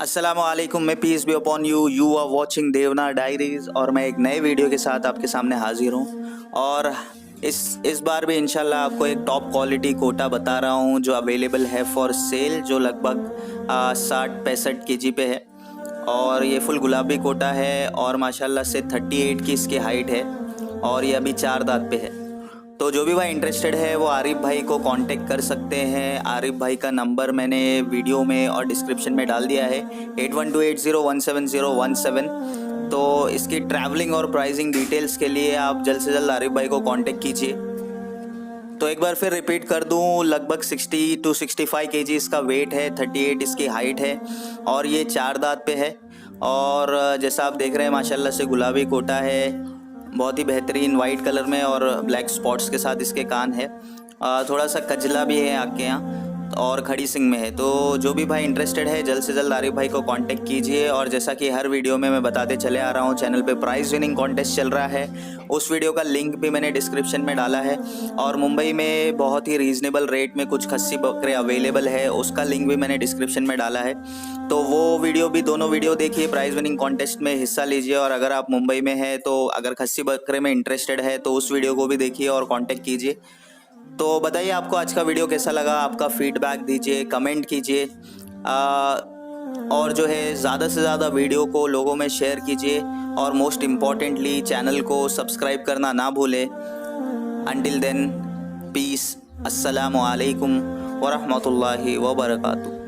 अस्सलामुअलैकुम, मैं peace be upon you. You are watching Deonar diaries और मैं एक नए वीडियो के साथ आपके सामने हाजिर हूँ। और इस बार भी इंशाल्लाह आपको एक टॉप क्वालिटी कोटा बता रहा हूँ जो अवेलेबल है फॉर सेल, जो लगभग 60-65 kg पे है। और ये फुल गुलाबी कोटा है और माशाल्लाह से 38 की इसकी हाइट है और ये अभी 4 दांत पे है। तो जो भी भाई इंटरेस्टेड है वो आरिफ भाई को कांटेक्ट कर सकते हैं। आरिफ भाई का नंबर मैंने वीडियो में और डिस्क्रिप्शन में डाल दिया है, 8128017017। तो इसकी ट्रैवलिंग और प्राइसिंग डिटेल्स के लिए आप जल्द से जल्द आरिफ भाई को कांटेक्ट कीजिए। तो एक बार फिर रिपीट कर दूं, लगभग 60 to 65 kg इसका वेट है, 38 इसकी हाइट है और ये 4 दांत पे है। और जैसा आप देख रहे हैं माशाल्लाह से गुलाबी कोटा है, बहुत ही बेहतरीन वाइट कलर में और ब्लैक स्पॉट्स के साथ इसके कान है। थोड़ा सा कजला भी है आगे यहाँ और खड़ी सिंग में है। तो जो भी भाई इंटरेस्टेड है जल्द से जल्द आरिफ भाई को कांटेक्ट कीजिए। और जैसा कि हर वीडियो में मैं बताते चले आ रहा हूँ, चैनल पे प्राइस विनिंग कॉन्टेस्ट चल रहा है, उस वीडियो का लिंक भी मैंने डिस्क्रिप्शन में डाला है। और मुंबई में बहुत ही रीज़नेबल रेट में कुछ खस्सी बकरे अवेलेबल है, उसका लिंक भी मैंने डिस्क्रिप्शन में डाला है। तो वो वीडियो भी, दोनों वीडियो देखिए, प्राइस विनिंग कॉन्टेस्ट में हिस्सा लीजिए। और अगर आप मुंबई में हैं तो अगर खस्सी बकरे में इंटरेस्टेड है तो उस वीडियो को भी देखिए और कॉन्टेक्ट कीजिए। तो बताइए आपको आज का वीडियो कैसा लगा, आपका फीडबैक दीजिए, कमेंट कीजिए। और जो है ज़्यादा से ज़्यादा वीडियो को लोगों में शेयर कीजिए और मोस्ट इम्पॉर्टेंटली चैनल को सब्सक्राइब करना ना भूलें। अंटिल देन, पीस, अस्सलामु अलैकुम व रहमतुल्लाहि व बरकातुहू।